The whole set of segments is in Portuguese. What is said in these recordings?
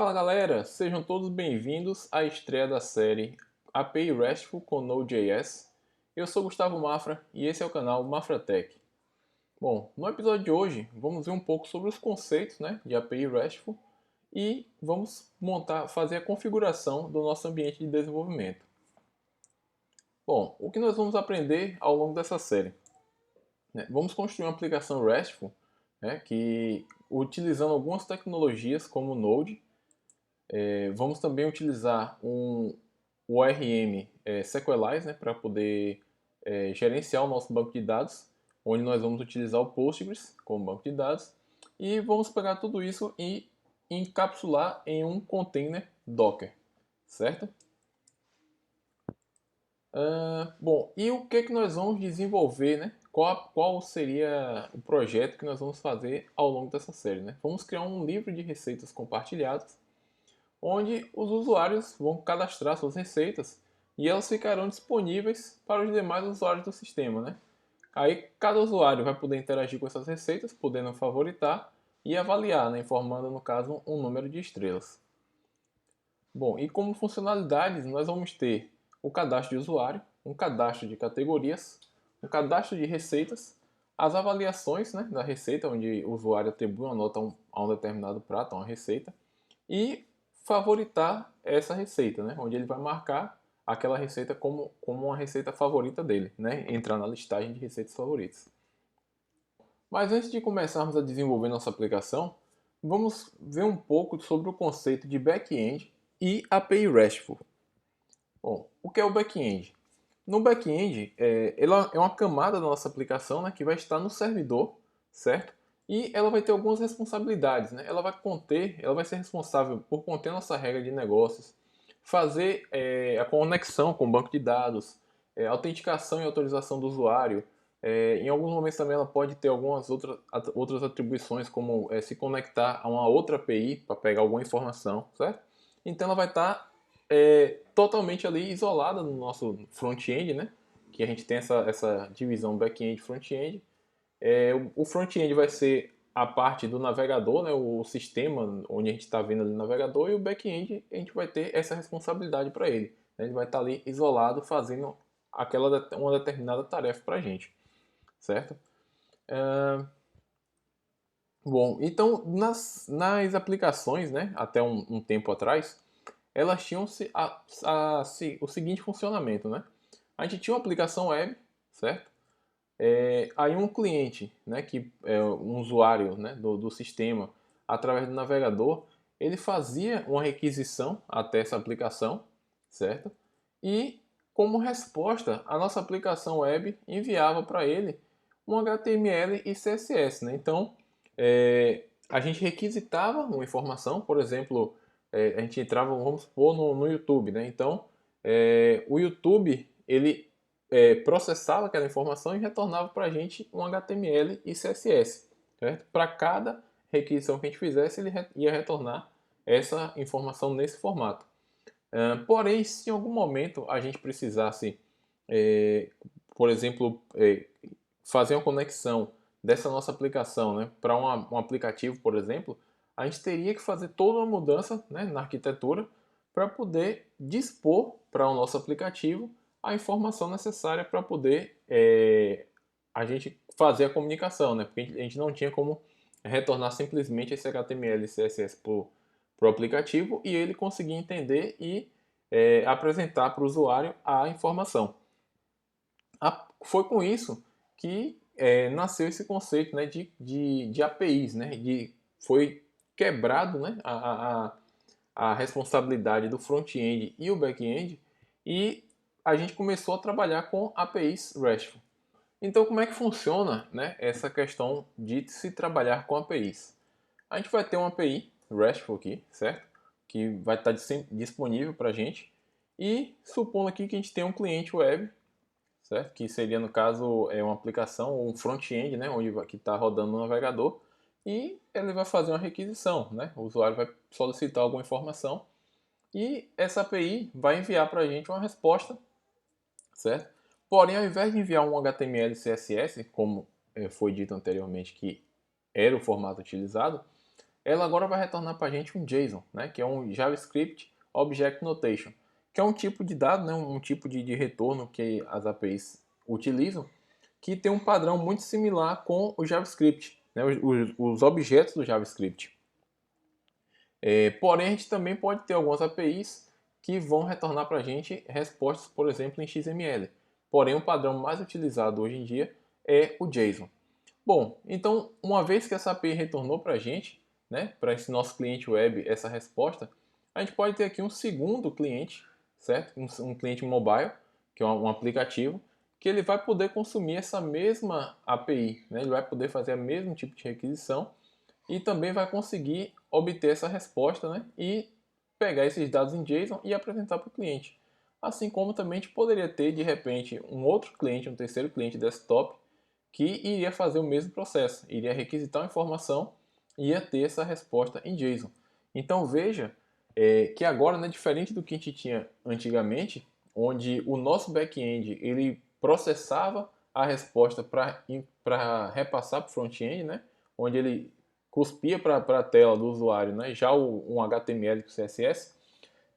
Fala galera, sejam todos bem-vindos à estreia da série API RESTful com Node.js. Eu sou Gustavo Mafra e esse é o canal MafraTech. Bom, no episódio de hoje vamos ver um pouco sobre os conceitos, de API RESTful e vamos fazer a configuração do nosso ambiente de desenvolvimento. Bom, o que nós vamos aprender ao longo dessa série? Vamos construir uma aplicação RESTful, que utilizando algumas tecnologias como o Node. Vamos também utilizar o ORM Sequelize, para poder gerenciar o nosso banco de dados, onde nós vamos utilizar o Postgres como banco de dados. E vamos pegar tudo isso e encapsular em um container Docker, certo? Bom, e o que nós vamos desenvolver, Qual seria o projeto que nós vamos fazer ao longo dessa série, Vamos criar um livro de receitas compartilhadas, onde os usuários vão cadastrar suas receitas e elas ficarão disponíveis para os demais usuários do sistema, Aí cada usuário vai poder interagir com essas receitas, podendo favoritar e avaliar, informando no caso um número de estrelas. Bom, e como funcionalidades nós vamos ter o cadastro de usuário, um cadastro de categorias, um cadastro de receitas, as avaliações da receita, onde o usuário atribui uma nota a um determinado prato, a uma receita, e favoritar essa receita, onde ele vai marcar aquela receita como uma receita favorita dele, entrar na listagem de receitas favoritas. Mas antes de começarmos a desenvolver nossa aplicação, vamos ver um pouco sobre o conceito de back-end e API RESTful. Bom, o que é o back-end? No back-end, ela é uma camada da nossa aplicação, que vai estar no servidor, certo? E ela vai ter algumas responsabilidades, Ela vai ser responsável por conter nossa regra de negócios, fazer a conexão com o banco de dados, autenticação e autorização do usuário. Em alguns momentos também ela pode ter algumas outras atribuições, como se conectar a uma outra API para pegar alguma informação, certo? Então ela vai estar totalmente ali isolada no nosso front-end, que a gente tem essa divisão back-end e front-end. O front-end vai ser a parte do navegador, o sistema onde a gente está vendo ali o navegador, e o back-end a gente vai ter essa responsabilidade para ele. Ele vai estar ali isolado fazendo uma determinada tarefa para a gente, certo? Bom, então nas aplicações, até um tempo atrás, elas tinham o seguinte funcionamento, A gente tinha uma aplicação web, certo? Aí um cliente, que é um usuário, do sistema, através do navegador, ele fazia uma requisição até essa aplicação, certo? E como resposta, a nossa aplicação web enviava para ele um HTML e CSS, Então, a gente requisitava uma informação, por exemplo, a gente entrava, vamos supor, no YouTube, Então, o YouTube, ele processava aquela informação e retornava para a gente um HTML e CSS. Para cada requisição que a gente fizesse, ele ia retornar essa informação nesse formato. Porém, se em algum momento a gente precisasse, por exemplo, fazer uma conexão dessa nossa aplicação para um aplicativo, por exemplo, a gente teria que fazer toda uma mudança na arquitetura para poder dispor para o nosso aplicativo a informação necessária para poder a gente fazer a comunicação, porque a gente não tinha como retornar simplesmente esse HTML e CSS para o aplicativo e ele conseguir entender e apresentar para o usuário a informação. Foi com isso que nasceu esse conceito de APIs, foi quebrado a responsabilidade do front-end e o back-end e a gente começou a trabalhar com APIs RESTful. Então, como é que funciona essa questão de se trabalhar com APIs? A gente vai ter uma API RESTful aqui, certo? Que vai estar disponível para a gente. E supondo aqui que a gente tem um cliente web, certo? Que seria, no caso, uma aplicação ou um front-end, que está rodando no navegador. E ele vai fazer uma requisição, O usuário vai solicitar alguma informação e essa API vai enviar para a gente uma resposta, certo? Porém, ao invés de enviar um HTML e CSS, como foi dito anteriormente que era o formato utilizado, ela agora vai retornar para a gente um JSON, né, que é um JavaScript Object Notation, que é um tipo de dado, né, um tipo de retorno que as APIs utilizam, que tem um padrão muito similar com o JavaScript, né, os objetos do JavaScript. Porém, a gente também pode ter algumas APIs que vão retornar para a gente respostas, por exemplo, em XML. Porém, o padrão mais utilizado hoje em dia é o JSON. Bom, então, uma vez que essa API retornou para a gente, né, para esse nosso cliente web, essa resposta, a gente pode ter aqui um segundo cliente, certo? Um cliente mobile, que é um aplicativo, que ele vai poder consumir essa mesma API, né? Ele vai poder fazer o mesmo tipo de requisição e também vai conseguir obter essa resposta, né? E pegar esses dados em JSON e apresentar para o cliente. Assim como também a gente poderia ter, de repente, um outro cliente, um terceiro cliente desktop, que iria fazer o mesmo processo, iria requisitar uma informação e ia ter essa resposta em JSON. Então veja que agora, né, diferente do que a gente tinha antigamente, onde o nosso back-end ele processava a resposta para repassar para o front-end, né, onde ele cuspia para a tela do usuário, né, já um HTML com CSS.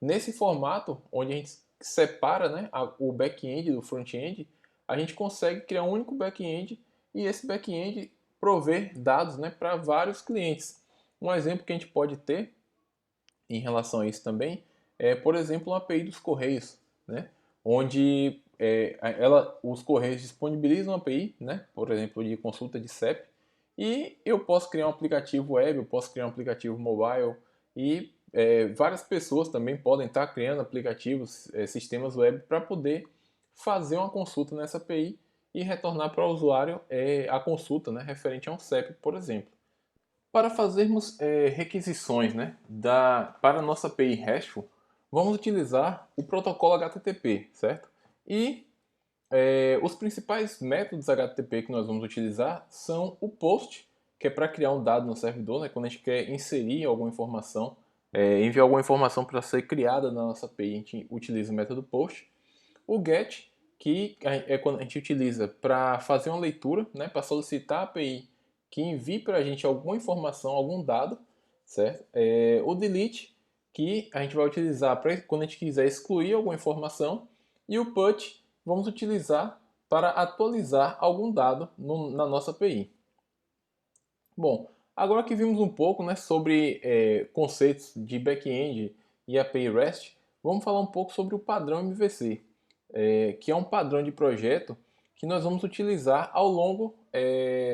Nesse formato, onde a gente separa, né, o back-end do front-end, a gente consegue criar um único back-end e esse back-end prover dados, né, para vários clientes. Um exemplo que a gente pode ter em relação a isso também é, por exemplo, uma API dos Correios, né, onde os Correios disponibilizam uma API, né, por exemplo, de consulta de CEP, e eu posso criar um aplicativo web, eu posso criar um aplicativo mobile e várias pessoas também podem estar criando aplicativos, sistemas web para poder fazer uma consulta nessa API e retornar para o usuário a consulta, né, referente a um CEP, por exemplo. Para fazermos requisições, né, para a nossa API RESTful, vamos utilizar o protocolo HTTP, certo? E os principais métodos HTTP que nós vamos utilizar são o POST, que é para criar um dado no servidor, né, quando a gente quer inserir alguma informação, enviar alguma informação para ser criada na nossa API, a gente utiliza o método POST. O GET, que é quando a gente utiliza para fazer uma leitura, né, para solicitar a API que envie para a gente alguma informação, algum dado, certo? O delete, que a gente vai utilizar para quando a gente quiser excluir alguma informação, e o put vamos utilizar para atualizar algum dado na nossa API. Bom, agora que vimos um pouco, né, sobre conceitos de back-end e API REST, vamos falar um pouco sobre o padrão MVC, que é um padrão de projeto que nós vamos utilizar ao longo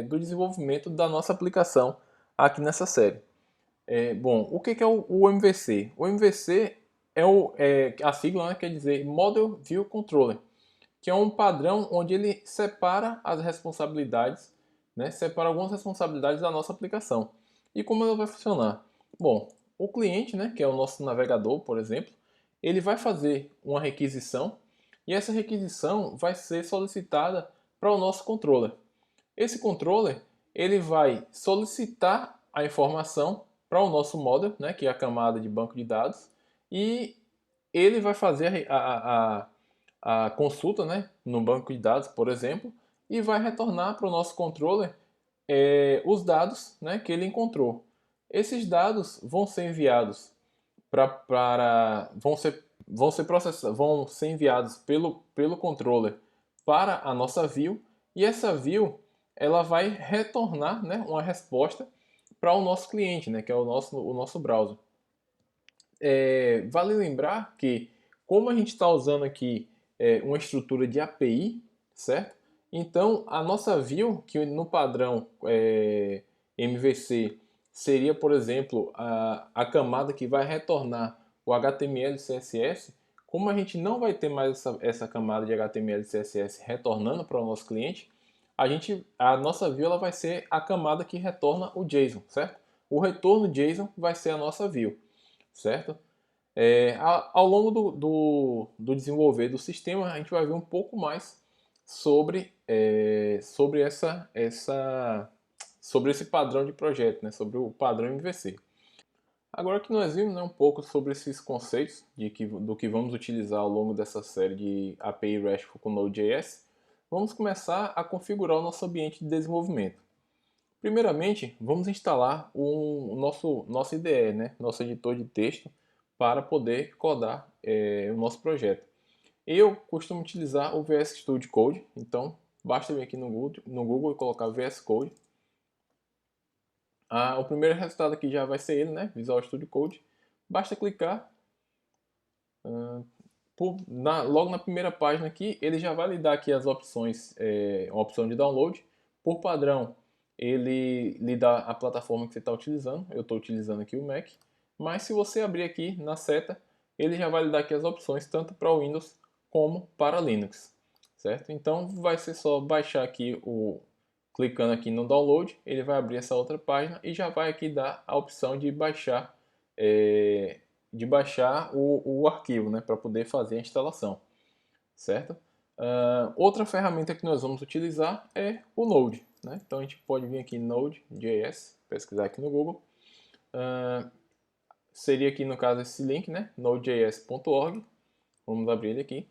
do desenvolvimento da nossa aplicação aqui nessa série. Bom, o que é o MVC? O MVC a sigla, né, quer dizer Model View Controller, que é um padrão onde ele separa as responsabilidades, né, separa algumas responsabilidades da nossa aplicação. E como ela vai funcionar? Bom, o cliente, né, que é o nosso navegador, por exemplo, ele vai fazer uma requisição e essa requisição vai ser solicitada para o nosso controller. Esse controller ele vai solicitar a informação para o nosso model, né, que é a camada de banco de dados, e ele vai fazer a consulta, né, no banco de dados, por exemplo, e vai retornar para o nosso controller os dados, né, que ele encontrou. Esses dados vão ser enviados vão ser enviados pelo controller para a nossa view e essa view ela vai retornar, né, uma resposta para o nosso cliente, né, que é o nosso browser. Vale lembrar que como a gente está usando aqui uma estrutura de API, certo? Então a nossa view, que no padrão MVC seria, por exemplo, a camada que vai retornar o HTML e CSS, como a gente não vai ter mais essa camada de HTML e CSS retornando para o nosso cliente, a nossa view ela vai ser a camada que retorna o JSON, certo? O retorno JSON vai ser a nossa view, certo? Ao longo do desenvolver do sistema, a gente vai ver um pouco mais sobre esse padrão de projeto, né? Sobre o padrão MVC. Agora que nós vimos, né, um pouco sobre esses conceitos do que vamos utilizar ao longo dessa série de API RESTful com Node.js, vamos começar a configurar o nosso ambiente de desenvolvimento. Primeiramente, vamos instalar o nosso IDE, né? Nosso editor de texto, para poder codar o nosso projeto. Eu costumo utilizar o VS Studio Code, então basta vir aqui no Google e colocar VS Code. O primeiro resultado aqui já vai ser ele, né? Visual Studio Code. Basta clicar. Logo na primeira página aqui, ele já vai lhe dar aqui as opções, a opção de download. Por padrão, ele lhe dá a plataforma que você está utilizando. Eu estou utilizando aqui o Mac. Mas se você abrir aqui na seta, ele já vai lhe dar aqui as opções, tanto para o Windows como para Linux. Certo? Então vai ser só baixar aqui clicando aqui no download, ele vai abrir essa outra página e já vai aqui dar a opção de baixar o arquivo, né, para poder fazer a instalação, certo? Outra ferramenta que nós vamos utilizar é o Node, né? Então a gente pode vir aqui Node.js, pesquisar aqui no Google. Seria aqui no caso esse link, né? nodejs.org. Vamos abrir ele aqui.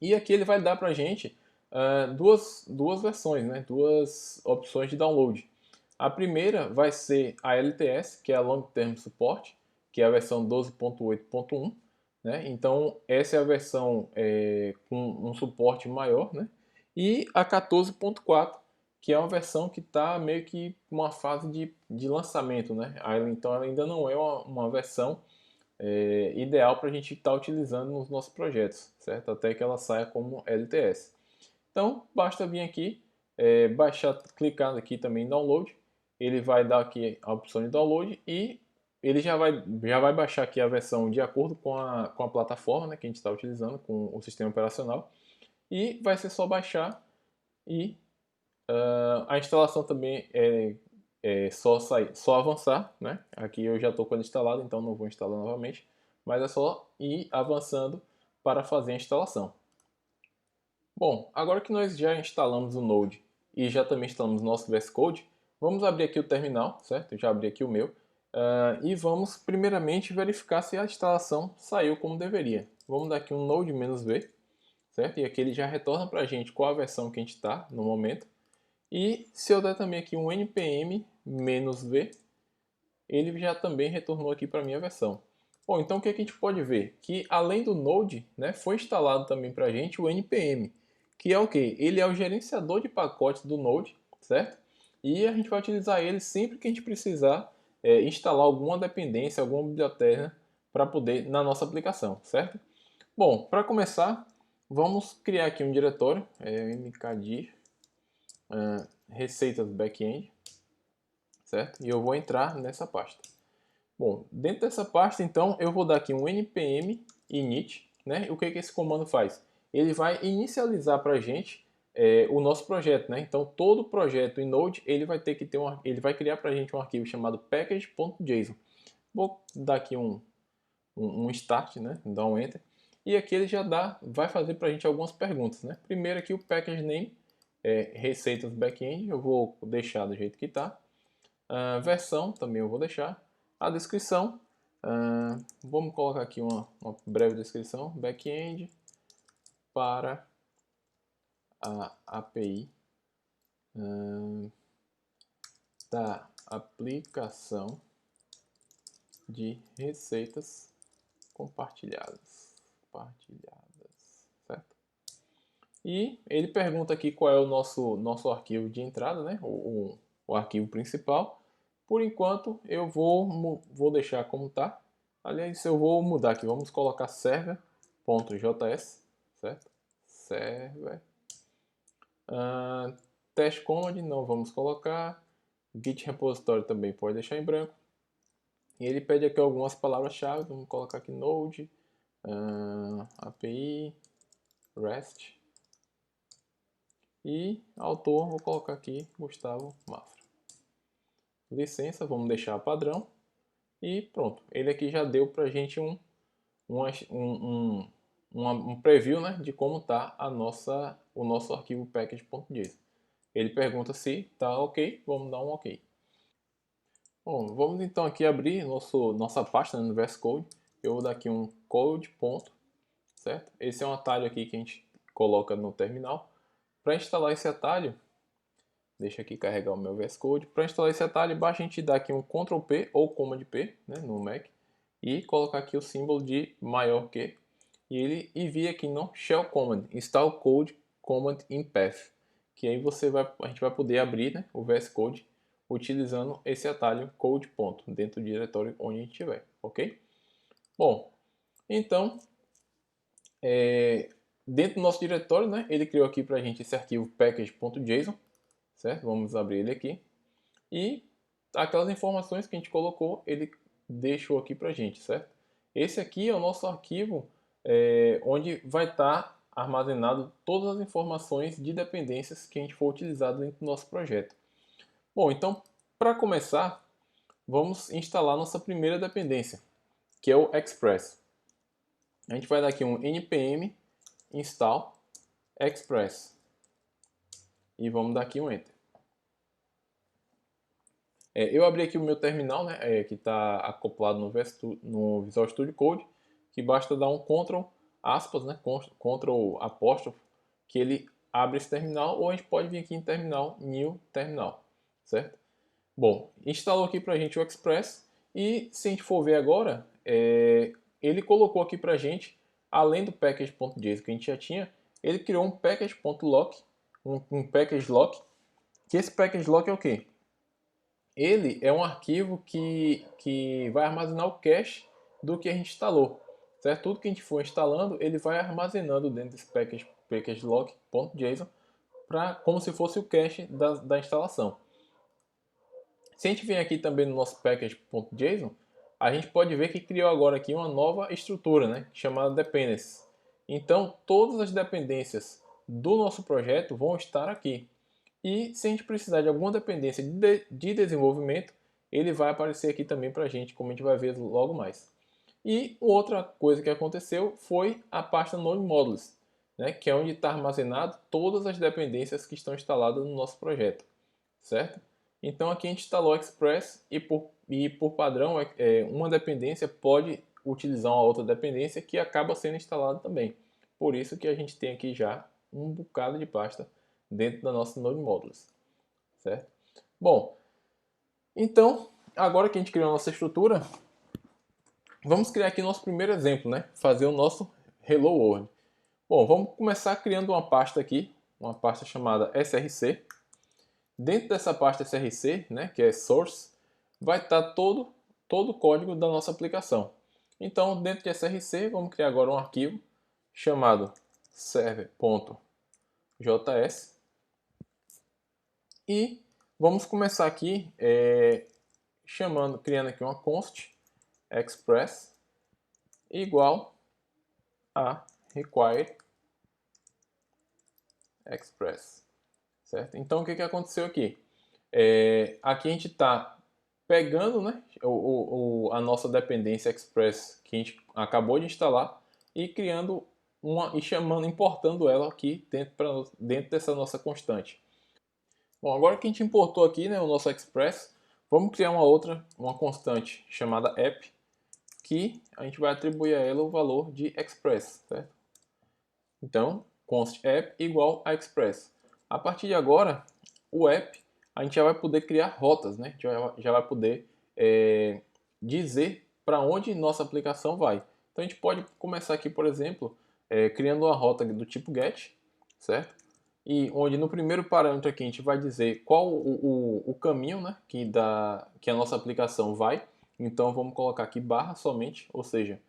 E aqui ele vai dar para a gente duas versões, né? Duas opções de download. A primeira vai ser a LTS, que é a Long Term Support, que é a versão 12.8.1. Né? Então, essa é a versão com um suporte maior. Né? E a 14.4, que é uma versão que está meio que uma fase de lançamento. Né? Então, ela ainda não é uma versão ideal para a gente estar utilizando nos nossos projetos, certo? Até que ela saia como LTS. Então, basta vir aqui, baixar, clicar aqui também em download. Ele vai dar aqui a opção de download e ele já vai baixar aqui a versão de acordo com a plataforma, né, que a gente está utilizando, com o sistema operacional. E vai ser só baixar e a instalação também é só avançar, né? Aqui eu já estou com ele instalado, então não vou instalar novamente, mas é só ir avançando para fazer a instalação. Bom, agora que nós já instalamos o Node e já também instalamos o nosso VS Code, vamos abrir aqui o terminal, certo? Eu já abri aqui o meu. E vamos primeiramente verificar se a instalação saiu como deveria. Vamos dar aqui um node-v, certo? E aqui ele já retorna para a gente qual a versão que a gente está no momento. E se eu der também aqui um npm-v, ele já também retornou aqui para a minha versão. Bom, então o que a gente pode ver? Que além do Node, né, foi instalado também para a gente o npm, que é o que? Ele é o gerenciador de pacotes do Node, certo? E a gente vai utilizar ele sempre que a gente precisar instalar alguma dependência, alguma biblioteca para poder na nossa aplicação, certo? Bom, para começar, vamos criar aqui um diretório, mkdir receitas backend, certo? E eu vou entrar nessa pasta. Bom, dentro dessa pasta, então, eu vou dar aqui um npm init, né? E o que esse comando faz? Ele vai inicializar para a gente o nosso projeto, né? Então, todo projeto em Node, ele vai ter que ter ele vai criar para a gente um arquivo chamado package.json. Vou dar aqui um start, né? Dar um enter. E aqui ele já vai fazer para a gente algumas perguntas, né? Primeiro aqui o package name, receitas backend, eu vou deixar do jeito que está. Versão também eu vou deixar. A descrição, vamos colocar aqui uma breve descrição. Backend para a API da aplicação de receitas compartilhadas. Certo? E ele pergunta aqui qual é o nosso arquivo de entrada, né? O arquivo principal. Por enquanto eu vou deixar como está. Aliás, eu vou mudar aqui. Vamos colocar server.js, certo? Server. Test command não vamos colocar. Git repository também pode deixar em branco. E ele pede aqui algumas palavras-chave. Vamos colocar aqui Node, API, REST. E autor, vou colocar aqui Gustavo Mafra. Licença, vamos deixar padrão. E pronto, ele aqui já deu para a gente um preview, né, de como está o nosso arquivo package.json. Ele pergunta se está ok, vamos dar um ok. Bom, vamos então aqui abrir nossa pasta, né, no VS Code. Eu vou dar aqui um code ponto, certo? Esse é um atalho aqui que a gente coloca no terminal. Para instalar esse atalho, Deixa aqui carregar o meu VS Code. Para instalar esse atalho, basta a gente dar aqui um Ctrl P ou Command P, né, no Mac, e colocar aqui o símbolo de maior que, e ele envia aqui no Shell Command, Install Code Command in Path, que aí a gente vai poder abrir, né, o VS Code utilizando esse atalho code. Dentro do diretório onde a gente estiver, ok? Bom, então, dentro do nosso diretório, né, ele criou aqui para a gente esse arquivo package.json, certo? Vamos abrir ele aqui. E aquelas informações que a gente colocou, ele deixou aqui para a gente, certo? Esse aqui é o nosso arquivo onde vai estar armazenado todas as informações de dependências que a gente for utilizar dentro do nosso projeto. Bom, então, para começar, vamos instalar nossa primeira dependência, que é o Express. A gente vai dar aqui um npm install express e vamos dar aqui um enter. Eu abri aqui o meu terminal, né, que está acoplado no Visual Studio Code, que basta dar um Ctrl aspas, né, Ctrl apóstrofo, que ele abre esse terminal, ou a gente pode vir aqui em terminal, new terminal, certo? Bom, instalou aqui para a gente o Express, e se a gente for ver agora, ele colocou aqui para a gente, além do package.json que a gente já tinha, ele criou um package.lock, um package lock, que esse package lock é o quê? Ele é um arquivo que vai armazenar o cache do que a gente instalou, certo? Tudo que a gente for instalando, ele vai armazenando dentro desse package.lock.json como se fosse o cache da instalação. Se a gente vier aqui também no nosso package.json, a gente pode ver que criou agora aqui uma nova estrutura, né, chamada dependencies. Então, todas as dependências do nosso projeto vão estar aqui. E se a gente precisar de alguma dependência de desenvolvimento, ele vai aparecer aqui também para a gente, como a gente vai ver logo mais. E outra coisa que aconteceu foi a pasta Node Modules, né, que é onde está armazenado todas as dependências que estão instaladas no nosso projeto, certo? Então aqui a gente instalou o Express e por padrão uma dependência pode utilizar uma outra dependência que acaba sendo instalada também. Por isso que a gente tem aqui já um bocado de pasta dentro da nossa Node Modules, certo? Bom, então, agora que a gente criou a nossa estrutura, vamos criar aqui nosso primeiro exemplo, né? Fazer o nosso Hello World. Bom, vamos começar criando uma pasta aqui, uma pasta chamada src. Dentro dessa pasta src, né, que é source, vai estar todo o código da nossa aplicação. Então, dentro de src, vamos criar agora um arquivo chamado server.js. E vamos começar aqui criando aqui uma const express igual a require express, certo? Então o que aconteceu aqui? Aqui a gente está pegando, né, a nossa dependência express que a gente acabou de instalar e criando importando ela aqui dentro dessa nossa constante. Bom, agora que a gente importou aqui, né, o nosso Express, vamos criar uma constante chamada app, que a gente vai atribuir a ela o valor de Express, certo? Então, const app igual a Express. A partir de agora, o app, a gente já vai poder criar rotas, né? Já vai poder dizer para onde nossa aplicação vai. Então, a gente pode começar aqui, por exemplo, criando uma rota do tipo get, certo? E onde no primeiro parâmetro aqui a gente vai dizer qual o caminho, né, que a nossa aplicação vai. Então vamos colocar aqui barra somente, ou seja,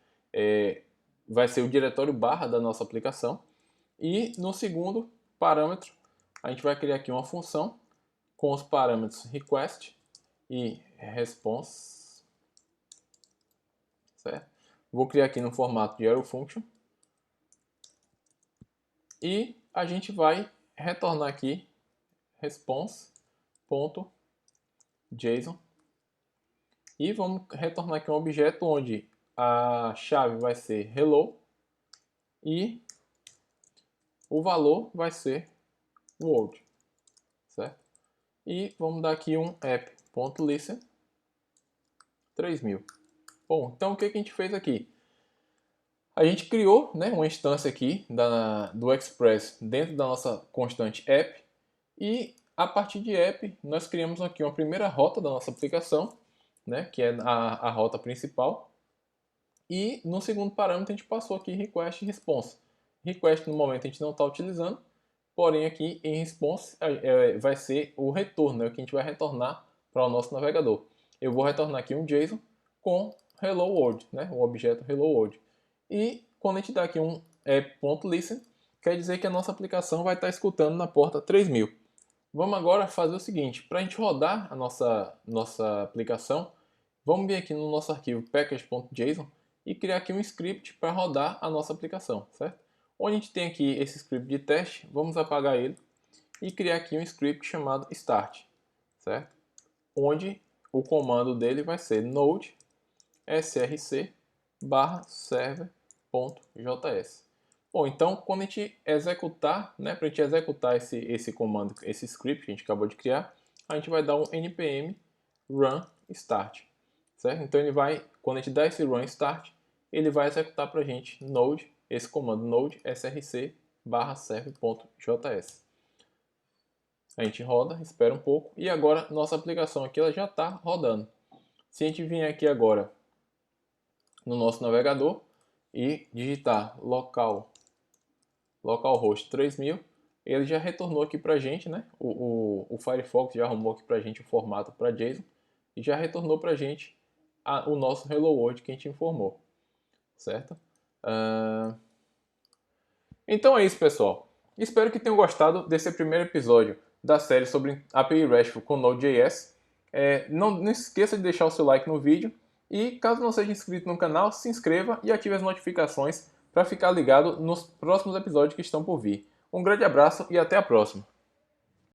vai ser o diretório barra da nossa aplicação. E no segundo parâmetro a gente vai criar aqui uma função com os parâmetros request e response, certo? Vou criar aqui no formato de arrow function. E a gente vai retornar aqui response.json e vamos retornar aqui um objeto onde a chave vai ser hello e o valor vai ser world, certo? E vamos dar aqui um app.listen 3000. Bom, então o que a gente fez aqui? A gente criou, né, uma instância aqui do Express dentro da nossa constante app e a partir de app, nós criamos aqui uma primeira rota da nossa aplicação, né, que é a rota principal. E no segundo parâmetro a gente passou aqui request e response. Request no momento a gente não está utilizando, porém aqui em response vai ser o retorno, né, que a gente vai retornar para o nosso navegador. Eu vou retornar aqui um JSON com Hello World, né, o objeto Hello World. E quando a gente dá aqui um app.listen, quer dizer que a nossa aplicação vai estar escutando na porta 3000. Vamos agora fazer o seguinte, para a gente rodar a nossa aplicação, vamos vir aqui no nosso arquivo package.json e criar aqui um script para rodar a nossa aplicação, certo? Onde a gente tem aqui esse script de teste, vamos apagar ele e criar aqui um script chamado start, certo? Onde o comando dele vai ser node src server.js. Bom, então quando a gente executar, né, para a gente executar esse comando, esse script que a gente acabou de criar, a gente vai dar um npm run start, certo? Então ele vai, quando a gente dá esse run start, ele vai executar para a gente node, esse comando node src server.js. A gente roda, espera um pouco e agora nossa aplicação aqui ela já está rodando. Se a gente vier aqui agora no nosso navegador e digitar localhost 3000, ele já retornou aqui para a gente, né? O Firefox já arrumou aqui para a gente o formato para JSON e já retornou para a gente o nosso Hello World que a gente informou, certo? Então é isso, pessoal. Espero que tenham gostado desse primeiro episódio da série sobre API RESTful com Node.js. Não esqueça de deixar o seu like no vídeo e, caso não seja inscrito no canal, se inscreva e ative as notificações para ficar ligado nos próximos episódios que estão por vir. Um grande abraço e até a próxima!